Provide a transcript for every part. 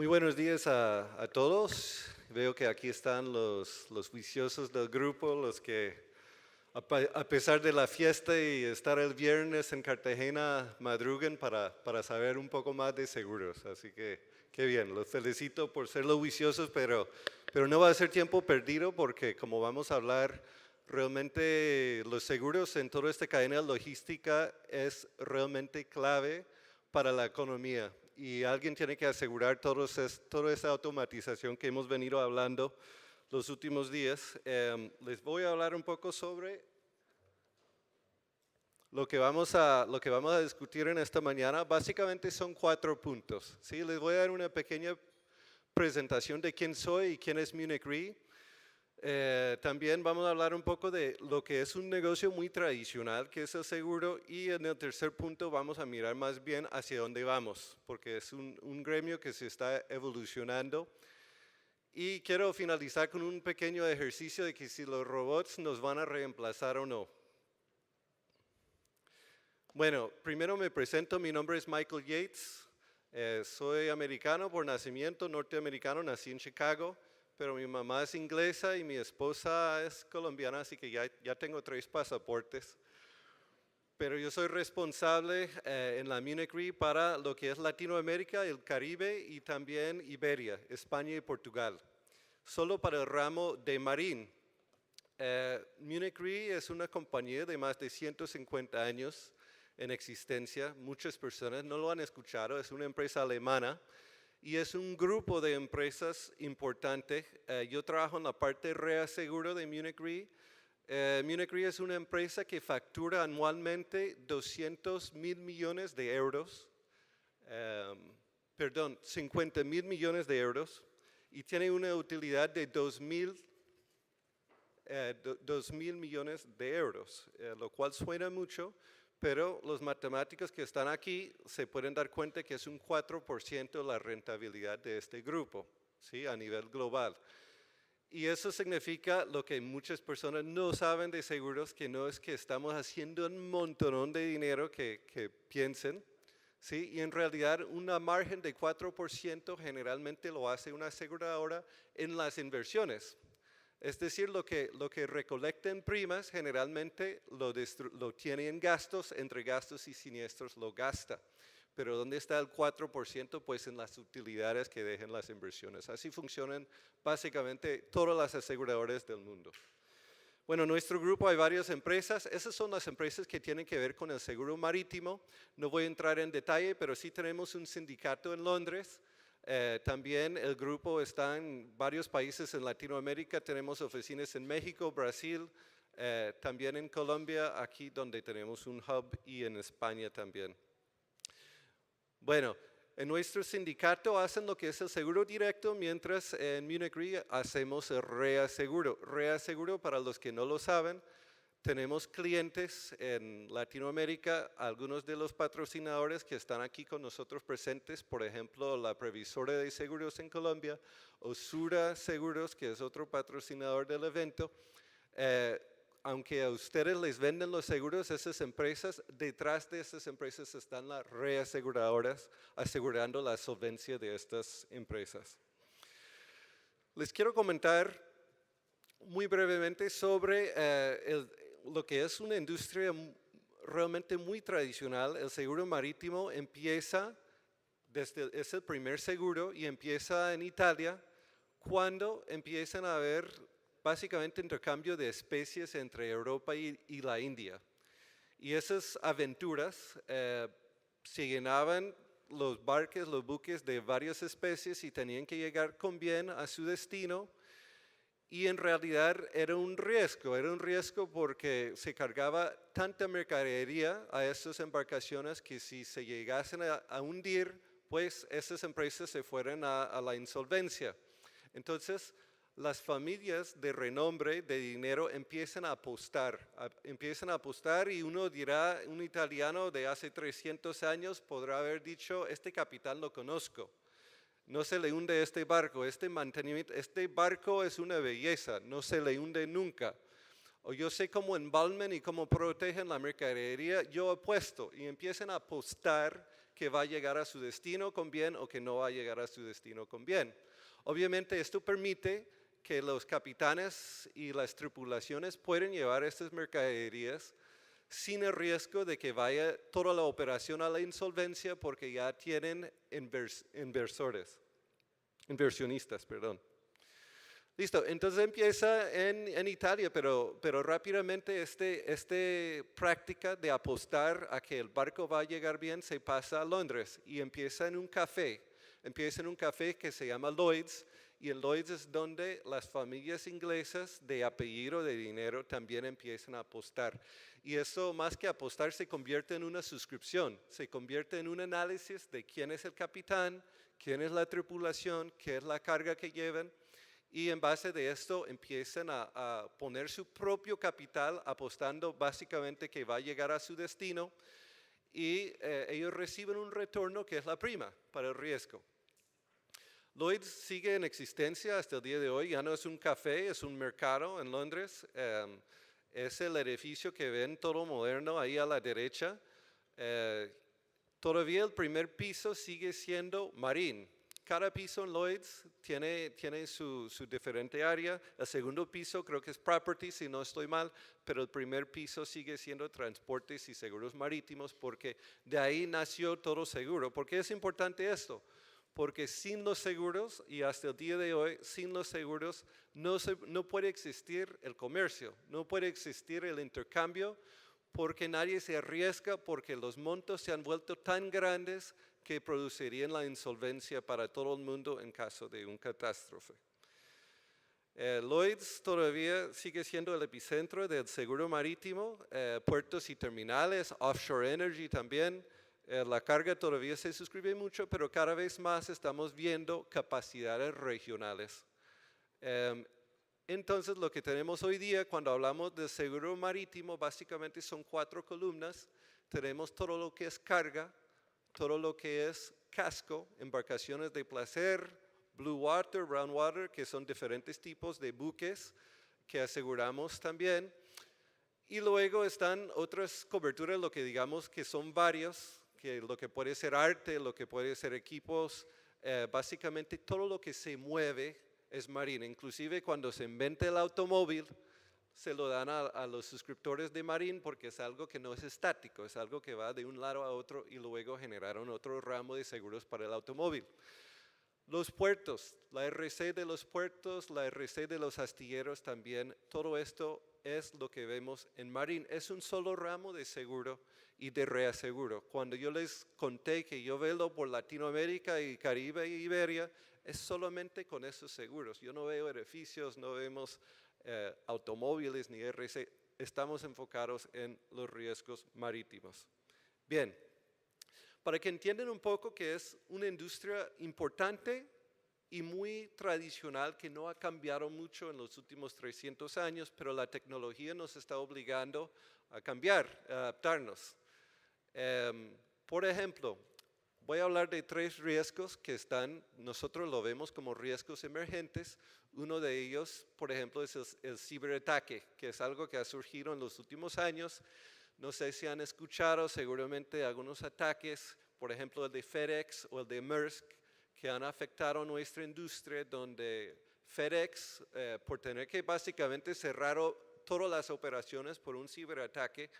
Muy buenos días a todos. Veo que aquí están los juiciosos del grupo, los que a pesar de la fiesta y estar el viernes en Cartagena, madrugan para saber un poco más de seguros. Así que qué bien, los felicito por ser los juiciosos, pero no va a ser tiempo perdido porque como vamos a hablar, realmente los seguros en toda esta cadena logística es realmente clave para la economía. Y alguien tiene que asegurar toda esa automatización que hemos venido hablando los últimos días. Les voy a hablar un poco sobre lo que vamos a discutir en esta mañana. Básicamente son 4 puntos. ¿Sí? Les voy a dar una pequeña presentación de quién soy y quién es Munich Re. También vamos a hablar un poco de lo que es un negocio muy tradicional, que es el seguro, y en el tercer punto vamos a mirar más bien hacia dónde vamos, porque es un gremio que se está evolucionando. Y quiero finalizar con un pequeño ejercicio de que si los robots nos van a reemplazar o no. Bueno, primero me presento, mi nombre es Michael Yates, soy americano por nacimiento, norteamericano, nací en Chicago. Pero mi mamá es inglesa y mi esposa es colombiana, así que ya tengo 3 pasaportes. Pero yo soy responsable en la Munich Re para lo que es Latinoamérica, el Caribe y también Iberia, España y Portugal. Solo para el ramo de Marine. Munich Re es una compañía de más de 150 años en existencia. Muchas personas no lo han escuchado, es una empresa alemana. Y es un grupo de empresas importante. Yo trabajo en la parte reaseguro de Munich Re. Munich Re es una empresa que factura anualmente 200.000 millones de euros, 50.000 millones de euros, y tiene una utilidad de 2.000 millones de euros, lo cual suena mucho. Pero los matemáticos que están aquí se pueden dar cuenta que es un 4% la rentabilidad de este grupo, ¿sí? A nivel global. Y eso significa lo que muchas personas no saben de seguros, que no es que estamos haciendo un montón de dinero que piensen, ¿sí? Y en realidad una margen de 4% generalmente lo hace una aseguradora en las inversiones. Es decir, lo que recolecta en primas generalmente lo tiene en gastos, entre gastos y siniestros lo gasta. Pero ¿dónde está el 4%? Pues en las utilidades que dejan las inversiones. Así funcionan básicamente todas las aseguradoras del mundo. Bueno, en nuestro grupo hay varias empresas. Esas son las empresas que tienen que ver con el seguro marítimo. No voy a entrar en detalle, pero sí tenemos un sindicato en Londres. También el grupo está en varios países en Latinoamérica, tenemos oficinas en México, Brasil, también en Colombia, aquí donde tenemos un hub, y en España también. Bueno, en nuestro sindicato hacen lo que es el seguro directo, mientras en Munich Re hacemos el reaseguro. Reaseguro, para los que no lo saben, tenemos clientes en Latinoamérica, algunos de los patrocinadores que están aquí con nosotros presentes, por ejemplo, la Previsora de Seguros en Colombia, Osura Seguros, que es otro patrocinador del evento. Aunque a ustedes les venden los seguros, esas empresas, detrás de esas empresas están las reaseguradoras asegurando la solvencia de estas empresas. Les quiero comentar muy brevemente sobre lo que es una industria realmente muy tradicional. El seguro marítimo es el primer seguro y empieza en Italia cuando empiezan a haber básicamente intercambio de especies entre Europa y la India. Y esas aventuras se llenaban los buques de varias especies y tenían que llegar con bien a su destino. Y en realidad era un riesgo porque se cargaba tanta mercadería a esas embarcaciones que si se llegasen a hundir, pues esas empresas se fueran a la insolvencia. Entonces, las familias de renombre, de dinero, empiezan a apostar y uno dirá, un italiano de hace 300 años podrá haber dicho, este capitán lo conozco. No se le hunde este barco, este barco es una belleza, no se le hunde nunca. O yo sé cómo embalman y cómo protegen la mercadería, yo apuesto. Y empiezan a apostar que va a llegar a su destino con bien o que no va a llegar a su destino con bien. Obviamente esto permite que los capitanes y las tripulaciones pueden llevar estas mercaderías sin el riesgo de que vaya toda la operación a la insolvencia porque ya tienen inversionistas, perdón. Listo, entonces empieza en Italia, pero rápidamente esta práctica de apostar a que el barco va a llegar bien se pasa a Londres y empieza en un café. Empieza en un café que se llama Lloyd's, y en Lloyd's es donde las familias inglesas de apellido de dinero también empiezan a apostar. Y eso más que apostar se convierte en una suscripción, se convierte en un análisis de quién es el capitán, quién es la tripulación, qué es la carga que llevan. Y en base de esto empiezan a poner su propio capital apostando básicamente que va a llegar a su destino y ellos reciben un retorno que es la prima para el riesgo. Lloyd's sigue en existencia hasta el día de hoy, ya no es un café, es un mercado en Londres. Es el edificio que ven todo moderno ahí a la derecha. Todavía el primer piso sigue siendo Marine. Cada piso en Lloyd's tiene su diferente área. El segundo piso creo que es Property, si no estoy mal, pero el primer piso sigue siendo Transportes y Seguros Marítimos porque de ahí nació todo seguro. ¿Por qué es importante esto? Porque sin los seguros, y hasta el día de hoy, sin los seguros no puede existir el comercio, no puede existir el intercambio, porque nadie se arriesga, porque los montos se han vuelto tan grandes que producirían la insolvencia para todo el mundo en caso de una catástrofe. Lloyd's todavía sigue siendo el epicentro del seguro marítimo, puertos y terminales, offshore energy también. La carga todavía se suscribe mucho, pero cada vez más estamos viendo capacidades regionales. Entonces, lo que tenemos hoy día cuando hablamos de seguro marítimo, básicamente son 4 columnas. Tenemos todo lo que es carga, todo lo que es casco, embarcaciones de placer, blue water, brown water, que son diferentes tipos de buques que aseguramos también. Y luego están otras coberturas, lo que digamos que son varios, que lo que puede ser arte, lo que puede ser equipos, básicamente todo lo que se mueve es marina. Inclusive cuando se inventa el automóvil, se lo dan a los suscriptores de Marine porque es algo que no es estático, es algo que va de un lado a otro y luego generaron otro ramo de seguros para el automóvil. Los puertos, la RC de los puertos, la RC de los astilleros también, todo esto es lo que vemos en Marine. Es un solo ramo de seguro y de reaseguro. Cuando yo les conté que yo velo por Latinoamérica y Caribe y Iberia, es solamente con esos seguros. Yo no veo edificios, no vemos automóviles ni RC, estamos enfocados en los riesgos marítimos. Bien, para que entiendan un poco que es una industria importante y muy tradicional que no ha cambiado mucho en los últimos 300 años, pero la tecnología nos está obligando a cambiar, a adaptarnos. Por ejemplo, voy a hablar de 3 riesgos que nosotros lo vemos como riesgos emergentes. Uno de ellos, por ejemplo, es el ciberataque, que es algo que ha surgido en los últimos años. No sé si han escuchado seguramente algunos ataques, por ejemplo el de FedEx o el de Maersk, que han afectado nuestra industria, donde FedEx, por tener que básicamente cerrar todas las operaciones por un ciberataque,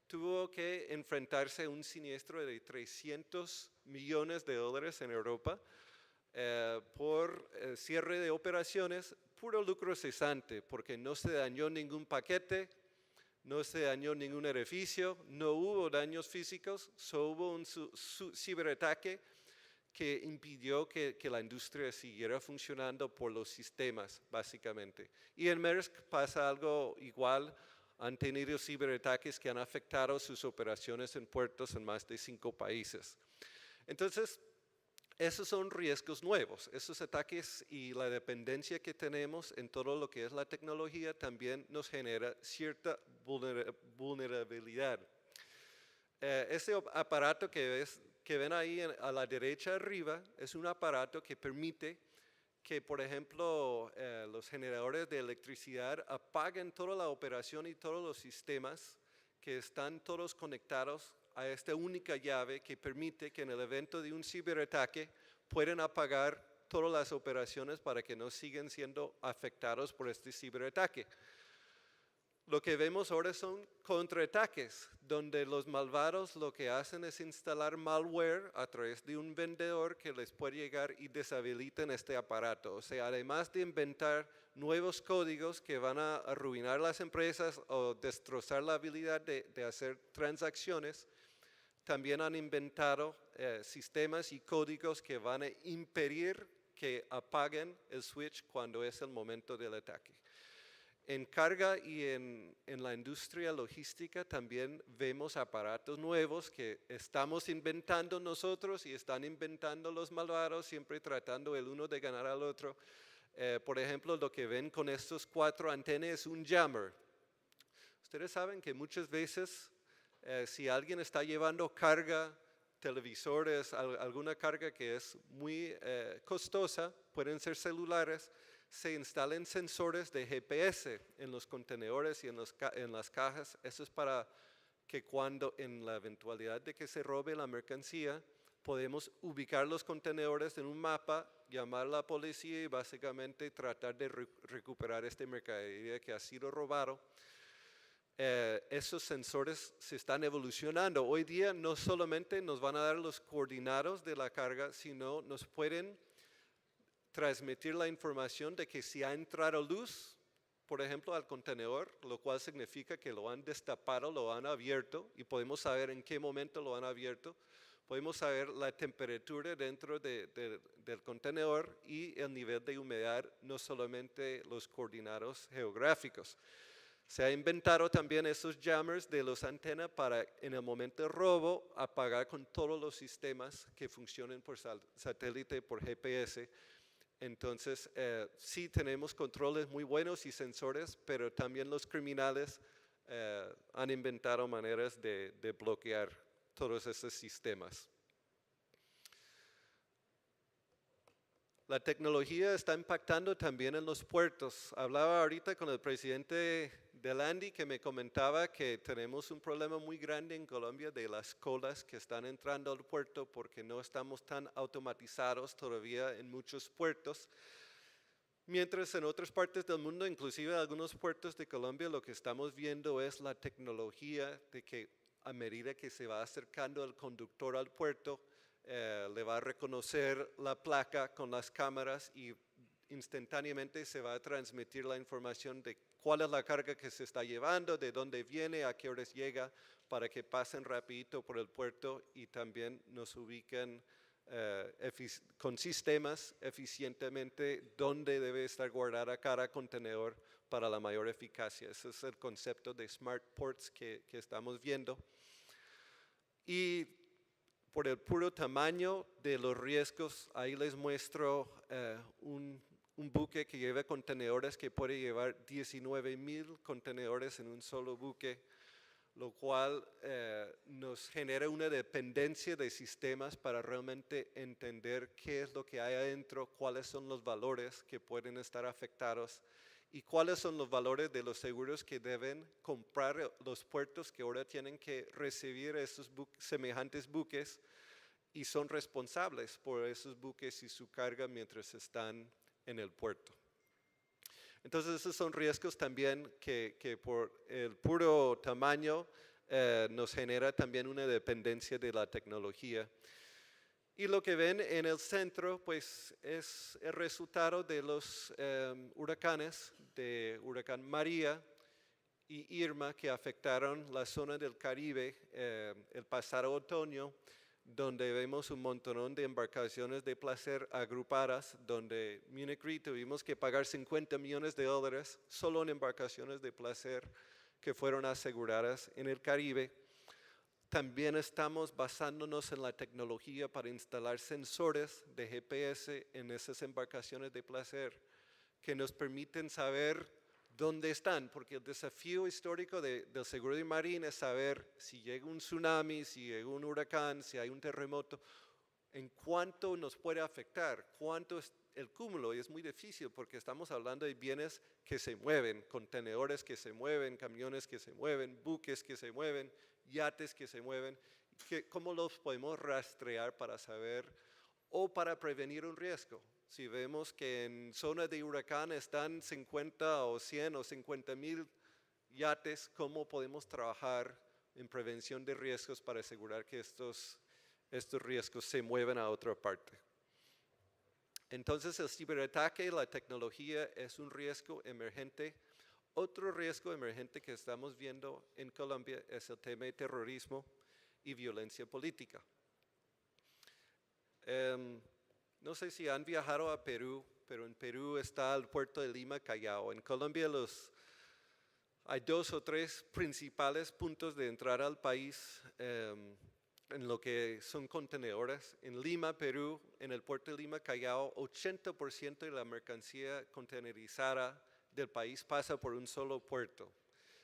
tuvo que enfrentarse a un siniestro de $300 millones en Europa por cierre de operaciones, puro lucro cesante, porque no se dañó ningún paquete, no se dañó ningún edificio, no hubo daños físicos, solo hubo un ciberataque que impidió que la industria siguiera funcionando por los sistemas, básicamente. Y en Maersk pasa algo igual. Han tenido ciberataques que han afectado sus operaciones en puertos en más de 5 países. Entonces, esos son riesgos nuevos. Esos ataques y la dependencia que tenemos en todo lo que es la tecnología también nos genera cierta vulnerabilidad. Ese aparato que ven ahí a la derecha arriba es un aparato que permite que, por ejemplo, los generadores de electricidad apaguen toda la operación y todos los sistemas que están todos conectados a esta única llave que permite que en el evento de un ciberataque puedan apagar todas las operaciones para que no sigan siendo afectados por este ciberataque. Lo que vemos ahora son contraataques, donde los malvados lo que hacen es instalar malware a través de un vendedor que les puede llegar y deshabilitan este aparato. O sea, además de inventar nuevos códigos que van a arruinar las empresas o destrozar la habilidad de hacer transacciones, también han inventado sistemas y códigos que van a impedir que apaguen el switch cuando es el momento del ataque. En carga y en la industria logística también vemos aparatos nuevos que estamos inventando nosotros y están inventando los malvados, siempre tratando el uno de ganar al otro. Por ejemplo, lo que ven con estos 4 antenas es un jammer. Ustedes saben que muchas veces si alguien está llevando carga, televisores, alguna carga que es muy costosa, pueden ser celulares, se instalen sensores de GPS en los contenedores y en las cajas. Eso es para que cuando en la eventualidad de que se robe la mercancía, podemos ubicar los contenedores en un mapa, llamar a la policía y básicamente tratar de recuperar esta mercadería que ha sido robado. Esos sensores se están evolucionando. Hoy día no solamente nos van a dar los coordinados de la carga, sino nos pueden transmitir la información de que si ha entrado luz, por ejemplo, al contenedor, lo cual significa que lo han destapado, lo han abierto y podemos saber en qué momento lo han abierto. Podemos saber la temperatura dentro del contenedor y el nivel de humedad, no solamente los coordinados geográficos. Se ha inventado también esos jammers de los antenas para en el momento de robo apagar con todos los sistemas que funcionen por satélite, por GPS. Entonces, sí tenemos controles muy buenos y sensores, pero también los criminales han inventado maneras de bloquear todos esos sistemas. La tecnología está impactando también en los puertos. Hablaba ahorita con el presidente del ANDI que me comentaba que tenemos un problema muy grande en Colombia de las colas que están entrando al puerto porque no estamos tan automatizados todavía en muchos puertos. Mientras en otras partes del mundo, inclusive algunos puertos de Colombia, lo que estamos viendo es la tecnología de que a medida que se va acercando el conductor al puerto, le va a reconocer la placa con las cámaras y instantáneamente se va a transmitir la información de cuál es la carga que se está llevando, de dónde viene, a qué horas llega, para que pasen rapidito por el puerto y también nos ubiquen con sistemas eficientemente dónde debe estar guardada cada contenedor para la mayor eficacia. Ese es el concepto de Smart Ports que estamos viendo. Y por el puro tamaño de los riesgos, ahí les muestro un buque que lleva contenedores que puede llevar 19,000 contenedores en un solo buque, lo cual nos genera una dependencia de sistemas para realmente entender qué es lo que hay adentro, cuáles son los valores que pueden estar afectados y cuáles son los valores de los seguros que deben comprar los puertos que ahora tienen que recibir esos semejantes buques y son responsables por esos buques y su carga mientras están en el puerto. Entonces esos son riesgos también que por el puro tamaño nos genera también una dependencia de la tecnología. Y lo que ven en el centro pues es el resultado de los huracanes, de huracán María y Irma que afectaron la zona del Caribe el pasado otoño, donde vemos un montón de embarcaciones de placer agrupadas, donde Munich Re tuvimos que pagar $50 millones solo en embarcaciones de placer que fueron aseguradas en el Caribe. También estamos basándonos en la tecnología para instalar sensores de GPS en esas embarcaciones de placer que nos permiten saber dónde están, porque el desafío histórico del seguro de marina es saber si llega un tsunami, si llega un huracán, si hay un terremoto, en cuánto nos puede afectar, cuánto el cúmulo y es muy difícil porque estamos hablando de bienes que se mueven, contenedores que se mueven, camiones que se mueven, buques que se mueven, yates que se mueven. ¿Cómo los podemos rastrear para saber o para prevenir un riesgo? Si vemos que en zona de huracán están 50 o 100 o 50,000 yates, ¿cómo podemos trabajar en prevención de riesgos para asegurar que estos riesgos se mueven a otra parte? Entonces el ciberataque, la tecnología es un riesgo emergente. Otro riesgo emergente que estamos viendo en Colombia es el tema de terrorismo y violencia política. No sé si han viajado a Perú, pero en Perú está el puerto de Lima, Callao. En Colombia hay 2 o 3 principales puntos de entrada al país en lo que son contenedores. En Lima, Perú, en el puerto de Lima, Callao, 80% de la mercancía contenerizada del país pasa por un solo puerto,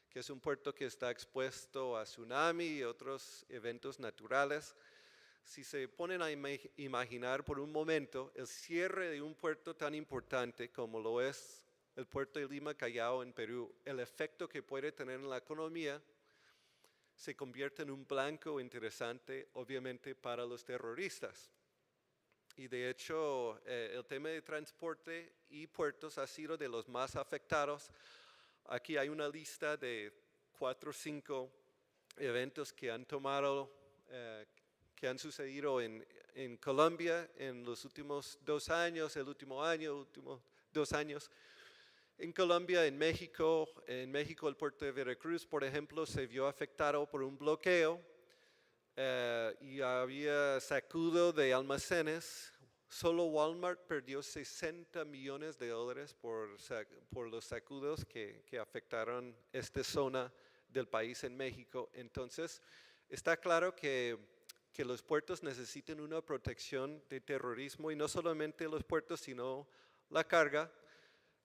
que es un puerto que está expuesto a tsunami y otros eventos naturales. Si se ponen a imaginar por un momento el cierre de un puerto tan importante como lo es el puerto de Lima, Callao en Perú, el efecto que puede tener en la economía, se convierte en un blanco interesante, obviamente, para los terroristas. Y de hecho, el tema de transporte y puertos ha sido de los más afectados. Aquí hay una lista de 4 o 5 eventos que han sucedido en Colombia en los últimos 2 años, el último año, últimos 2 años. En Colombia, en México el puerto de Veracruz, por ejemplo, se vio afectado por un bloqueo y había sacudo de almacenes. Solo Walmart perdió $60 millones por los sacudos que afectaron esta zona del país en México. Entonces, está claro que los puertos necesitan una protección de terrorismo y no solamente los puertos, sino la carga.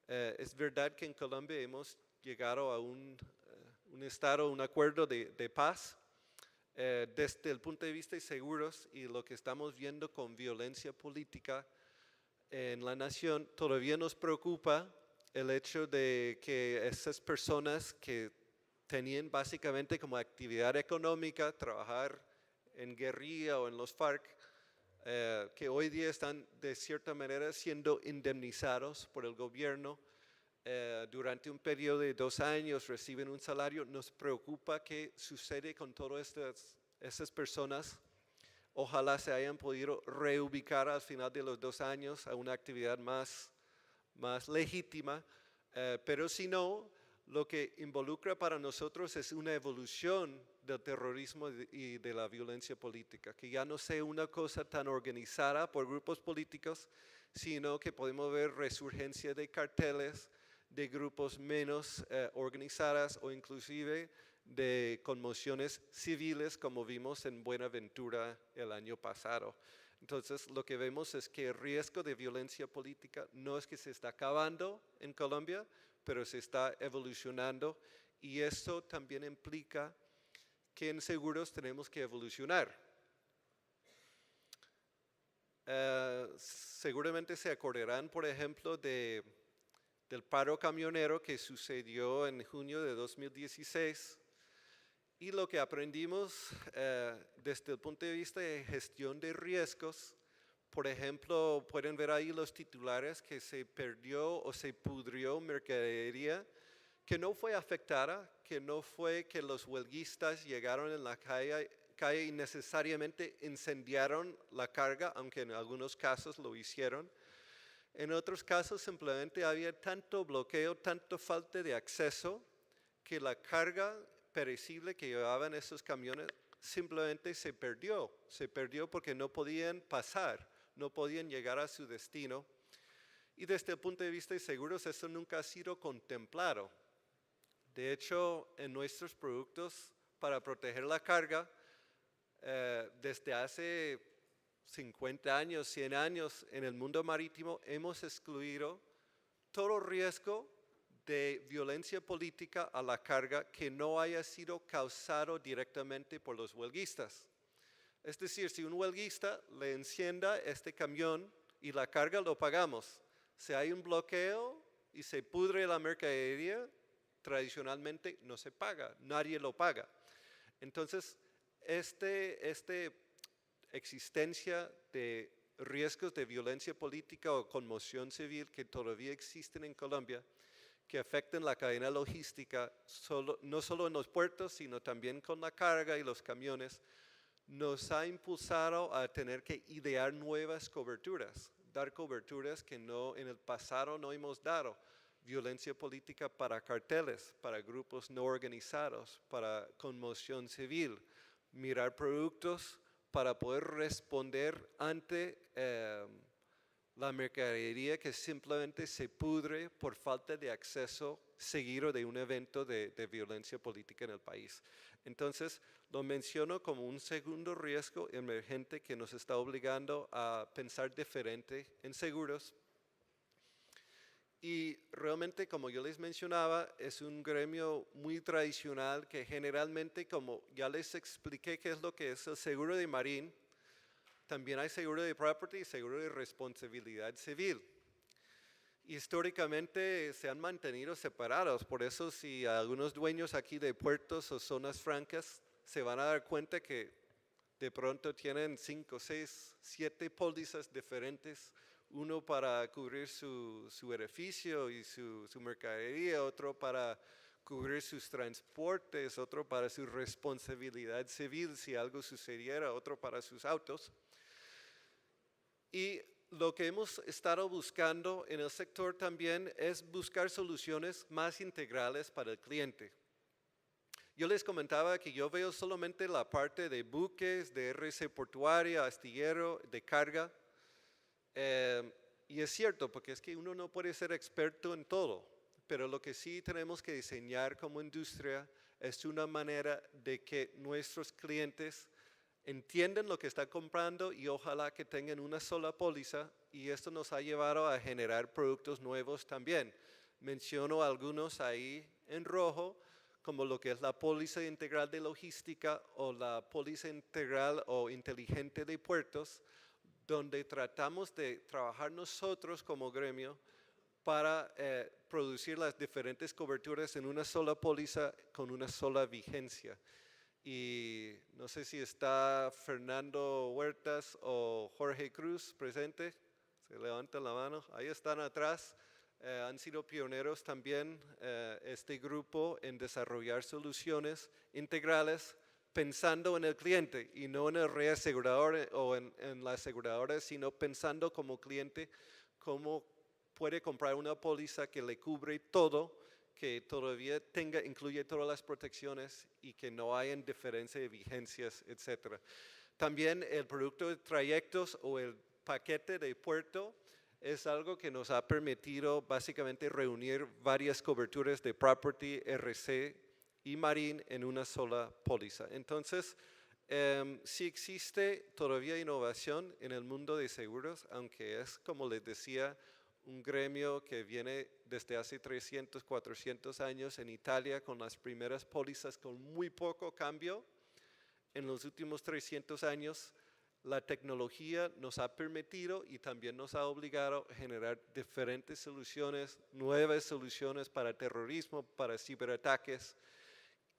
Es verdad que en Colombia hemos llegado a un acuerdo de paz desde el punto de vista de seguros, y lo que estamos viendo con violencia política en la nación. Todavía nos preocupa el hecho de que esas personas que tenían básicamente como actividad económica trabajar en guerrilla o en los FARC, que hoy día están de cierta manera siendo indemnizados por el gobierno durante un periodo de 2 años, reciben un salario. Nos preocupa qué sucede con todas esas personas. Ojalá se hayan podido reubicar al final de los 2 años a una actividad más legítima, pero si no, lo que involucra para nosotros es una evolución del terrorismo y de la violencia política, que ya no sea una cosa tan organizada por grupos políticos, sino que podemos ver resurgencia de carteles, de grupos menos organizadas o inclusive de conmociones civiles, como vimos en Buenaventura el año pasado. Entonces, lo que vemos es que el riesgo de violencia política no es que se está acabando en Colombia, pero se está evolucionando, y esto también implica que en seguros tenemos que evolucionar. Seguramente se acordarán, por ejemplo, del paro camionero que sucedió en junio de 2016, y lo que aprendimos desde el punto de vista de gestión de riesgos. Por ejemplo, pueden ver ahí los titulares que se perdió o se pudrió mercadería que no fue afectada, que no fue que los huelguistas llegaron en la calle y necesariamente incendiaron la carga, aunque en algunos casos lo hicieron. En otros casos simplemente había tanto bloqueo, tanto falta de acceso, que la carga perecible que llevaban esos camiones simplemente se perdió porque no podían pasar, no podían llegar a su destino. Y desde el punto de vista de seguros, eso nunca ha sido contemplado. De hecho, en nuestros productos para proteger la carga, desde hace 50 años, 100 años en el mundo marítimo, hemos excluido todo riesgo de violencia política a la carga que no haya sido causado directamente por los huelguistas. Es decir, si un huelguista le encienda este camión y la carga, lo pagamos. Si hay un bloqueo y se pudre la mercadería, tradicionalmente no se paga, nadie lo paga. Entonces, esta existencia de riesgos de violencia política o conmoción civil que todavía existen en Colombia, que afectan la cadena logística, no solo en los puertos, sino también con la carga y los camiones, nos ha impulsado a tener que idear nuevas coberturas, dar coberturas que en el pasado no hemos dado. Violencia política para carteles, para grupos no organizados, para conmoción civil, mirar productos para poder responder ante la mercadería que simplemente se pudre por falta de acceso seguido de un evento de violencia política en el país. Entonces, lo menciono como un segundo riesgo emergente que nos está obligando a pensar diferente en seguros. Y realmente, como yo les mencionaba, es un gremio muy tradicional que generalmente, como ya les expliqué qué es lo que es el seguro de marín, también hay seguro de property y seguro de responsabilidad civil. Históricamente se han mantenido separados, por eso si algunos dueños aquí de puertos o zonas francas se van a dar cuenta que de pronto tienen 5, 6, 7 pólizas diferentes, uno para cubrir su edificio y su mercadería, otro para cubrir sus transportes, otro para su responsabilidad civil si algo sucediera, otro para sus autos. Y lo que hemos estado buscando en el sector también es buscar soluciones más integrales para el cliente. Yo les comentaba que yo veo solamente la parte de buques, de RC portuaria, astillero, de carga. Y es cierto, porque es que uno no puede ser experto en todo, pero lo que sí tenemos que diseñar como industria es una manera de que nuestros clientes entienden lo que están comprando y ojalá que tengan una sola póliza, y esto nos ha llevado a generar productos nuevos también. Menciono algunos ahí en rojo, como lo que es la póliza integral de logística o la póliza integral o inteligente de puertos, donde tratamos de trabajar nosotros como gremio para producir las diferentes coberturas en una sola póliza con una sola vigencia. Y no sé si está Fernando Huertas o Jorge Cruz presente, se levantan la mano, ahí están atrás. Han sido pioneros también este grupo en desarrollar soluciones integrales pensando en el cliente y no en el reasegurador o en la aseguradora, sino pensando como cliente cómo puede comprar una póliza que le cubre todo, que todavía incluye todas las protecciones y que no haya diferencia de vigencias, etc. También el producto de trayectos o el paquete de puerto es algo que nos ha permitido básicamente reunir varias coberturas de property, RC y marine en una sola póliza. Entonces, sí existe todavía innovación en el mundo de seguros, aunque es, como les decía, un gremio que viene desde hace 300, 400 años en Italia con las primeras pólizas con muy poco cambio. En los últimos 300 años, la tecnología nos ha permitido y también nos ha obligado a generar diferentes soluciones, nuevas soluciones para terrorismo, para ciberataques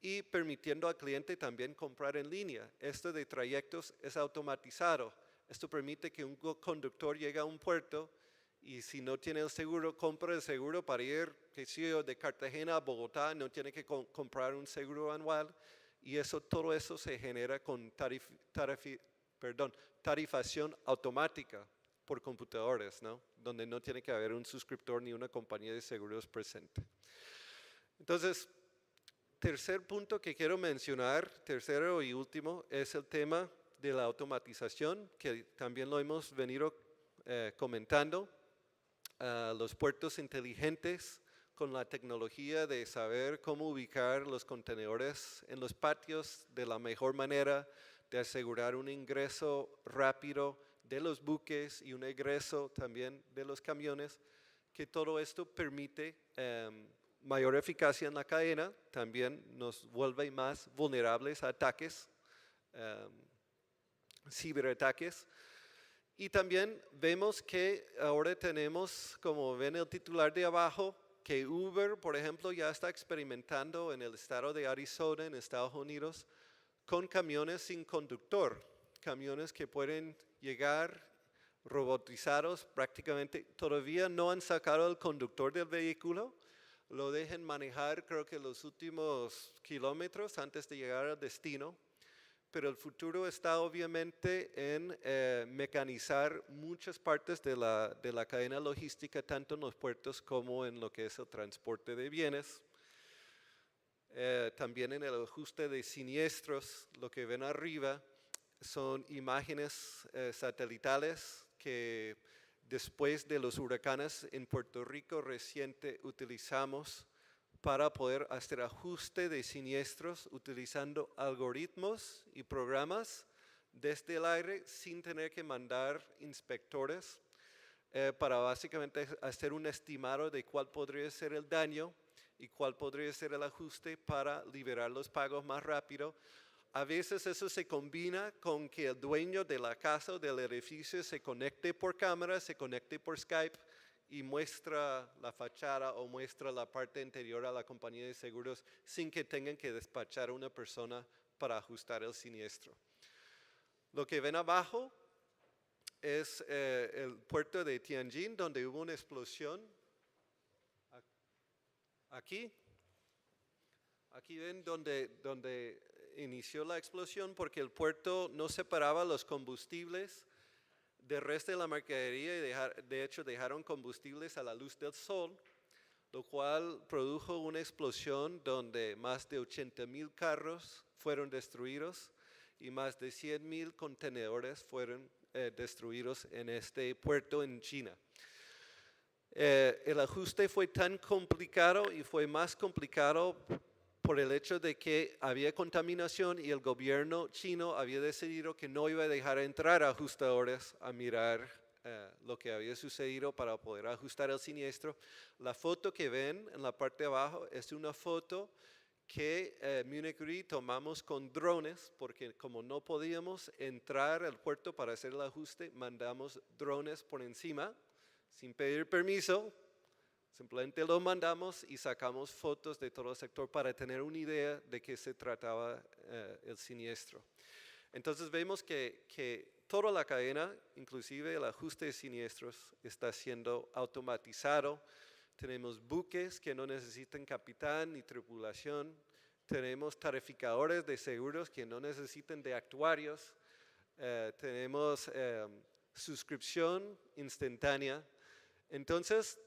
y permitiendo al cliente también comprar en línea. Esto de trayectos es automatizado. Esto permite que un conductor llegue a un puerto y si no tiene el seguro, compra el seguro para ir, qué sé yo, de Cartagena a Bogotá, no tiene que comprar un seguro anual, y todo eso se genera con tarifación automática por computadores, ¿no? Donde no tiene que haber un suscriptor ni una compañía de seguros presente. Entonces, tercer punto que quiero mencionar, tercero y último, es el tema de la automatización, que también lo hemos venido comentando. Los puertos inteligentes con la tecnología de saber cómo ubicar los contenedores en los patios de la mejor manera, de asegurar un ingreso rápido de los buques y un egreso también de los camiones, que todo esto permite mayor eficacia en la cadena, también nos vuelve más vulnerables a ataques, ciberataques. Y también vemos que ahora tenemos, como ven el titular de abajo, que Uber, por ejemplo, ya está experimentando en el estado de Arizona, en Estados Unidos, con camiones sin conductor, camiones que pueden llegar robotizados prácticamente. Todavía no han sacado al conductor del vehículo, lo dejan manejar creo que los últimos kilómetros antes de llegar al destino. Pero el futuro está obviamente en mecanizar muchas partes de la cadena logística, tanto en los puertos como en lo que es el transporte de bienes. También en el ajuste de siniestros, lo que ven arriba son imágenes satelitales que después de los huracanes en Puerto Rico reciente utilizamos para poder hacer ajuste de siniestros utilizando algoritmos y programas desde el aire sin tener que mandar inspectores para básicamente hacer un estimado de cuál podría ser el daño y cuál podría ser el ajuste para liberar los pagos más rápido. A veces eso se combina con que el dueño de la casa o del edificio se conecte por cámara, se conecte por Skype y muestra la fachada o muestra la parte interior a la compañía de seguros sin que tengan que despachar a una persona para ajustar el siniestro. Lo que ven abajo es el puerto de Tianjin, donde hubo una explosión. Aquí ven donde inició la explosión, porque el puerto no separaba los combustibles del resto de la mercadería y de hecho dejaron combustibles a la luz del sol, lo cual produjo una explosión donde más de 80,000 carros fueron destruidos y más de 100,000 contenedores fueron destruidos en este puerto en China. El ajuste fue tan complicado y fue más complicado por el hecho de que había contaminación y el gobierno chino había decidido que no iba a dejar entrar ajustadores a mirar lo que había sucedido para poder ajustar el siniestro. La foto que ven en la parte de abajo es una foto que Munich Re tomamos con drones, porque como no podíamos entrar al puerto para hacer el ajuste, mandamos drones por encima sin pedir permiso. Simplemente lo mandamos y sacamos fotos de todo el sector para tener una idea de qué se trataba el siniestro. Entonces vemos que toda la cadena, inclusive el ajuste de siniestros, está siendo automatizado. Tenemos buques que no necesitan capitán ni tripulación. Tenemos tarificadores de seguros que no necesitan de actuarios. Tenemos suscripción instantánea. Entonces,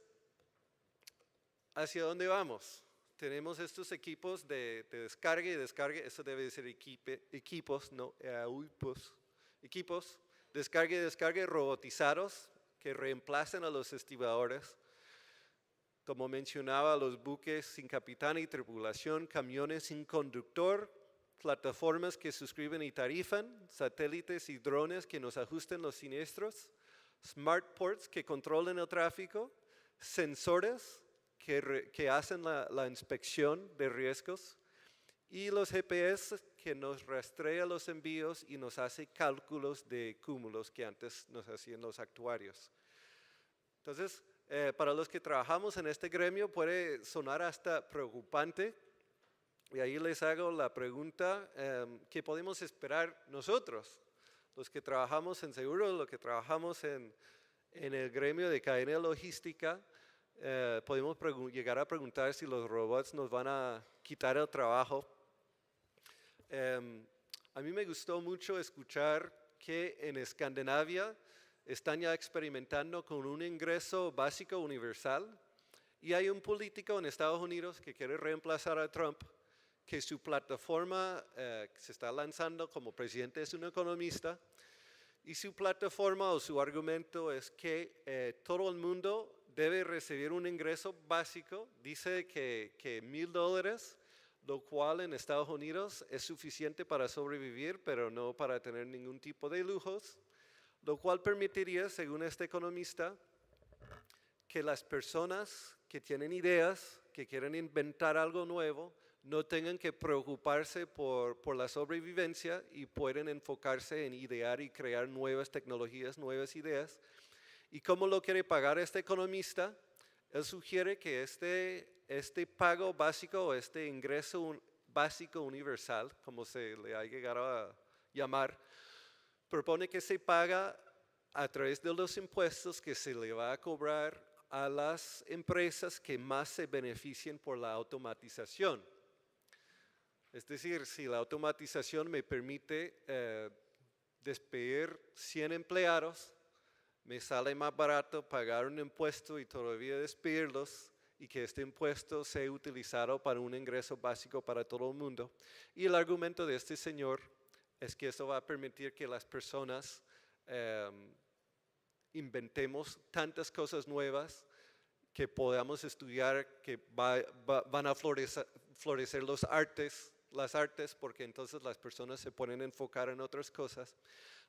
¿hacia dónde vamos? Tenemos estos equipos de descarga y descarga, eso debe ser equipos, no equipos, descarga y descarga robotizados que reemplacen a los estibadores. Como mencionaba, los buques sin capitán y tripulación, camiones sin conductor, plataformas que suscriben y tarifan, satélites y drones que nos ajusten los siniestros, smart ports que controlen el tráfico, sensores que hacen la inspección de riesgos y los GPS que nos rastrea los envíos y nos hace cálculos de cúmulos que antes nos hacían los actuarios. Entonces, para los que trabajamos en este gremio puede sonar hasta preocupante y ahí les hago la pregunta, ¿qué podemos esperar nosotros? Los que trabajamos en seguros, los que trabajamos en el gremio de cadena logística, podemos llegar a preguntar si los robots nos van a quitar el trabajo. A mí me gustó mucho escuchar que en Escandinavia están ya experimentando con un ingreso básico universal y hay un político en Estados Unidos que quiere reemplazar a Trump, que su plataforma se está lanzando como presidente, es un economista, y su plataforma o su argumento es que todo el mundo debe recibir un ingreso básico, dice que $1,000, lo cual en Estados Unidos es suficiente para sobrevivir, pero no para tener ningún tipo de lujos, lo cual permitiría, según este economista, que las personas que tienen ideas, que quieren inventar algo nuevo, no tengan que preocuparse por la sobrevivencia y pueden enfocarse en idear y crear nuevas tecnologías, nuevas ideas. ¿Y cómo lo quiere pagar este economista? Él sugiere que este pago básico o este ingreso básico universal, como se le ha llegado a llamar, propone que se paga a través de los impuestos que se le va a cobrar a las empresas que más se beneficien por la automatización. Es decir, si la automatización me permite despedir 100 empleados, me sale más barato pagar un impuesto y todavía despedirlos y que este impuesto sea utilizado para un ingreso básico para todo el mundo. Y el argumento de este señor es que eso va a permitir que las personas inventemos tantas cosas nuevas que podamos estudiar, que van a florecer las artes, porque entonces las personas se pueden enfocar en otras cosas.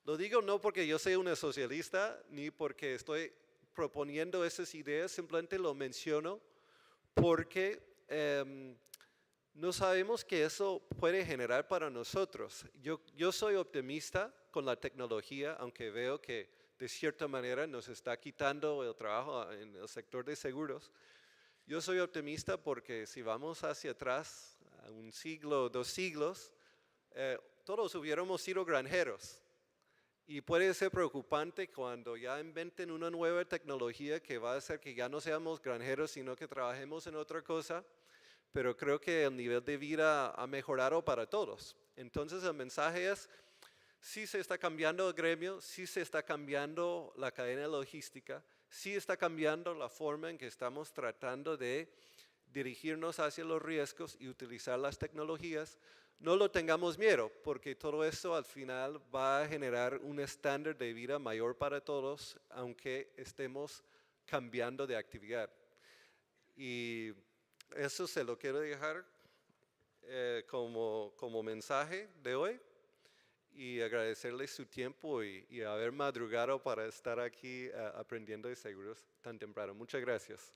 Lo digo no porque yo sea una socialista, ni porque estoy proponiendo esas ideas, simplemente lo menciono porque no sabemos qué eso puede generar para nosotros. Yo soy optimista con la tecnología, aunque veo que de cierta manera nos está quitando el trabajo en el sector de seguros. Yo soy optimista porque si vamos hacia atrás, a un siglo, 2 siglos, todos hubiéramos sido granjeros. Y puede ser preocupante cuando ya inventen una nueva tecnología que va a hacer que ya no seamos granjeros, sino que trabajemos en otra cosa. Pero creo que el nivel de vida ha mejorado para todos. Entonces el mensaje es, sí se está cambiando el gremio, sí se está cambiando la cadena logística, sí está cambiando la forma en que estamos tratando de dirigirnos hacia los riesgos y utilizar las tecnologías. No lo tengamos miedo, porque todo eso al final va a generar un estándar de vida mayor para todos, aunque estemos cambiando de actividad. Y eso se lo quiero dejar como mensaje de hoy y agradecerles su tiempo y haber madrugado para estar aquí aprendiendo de seguros tan temprano. Muchas gracias.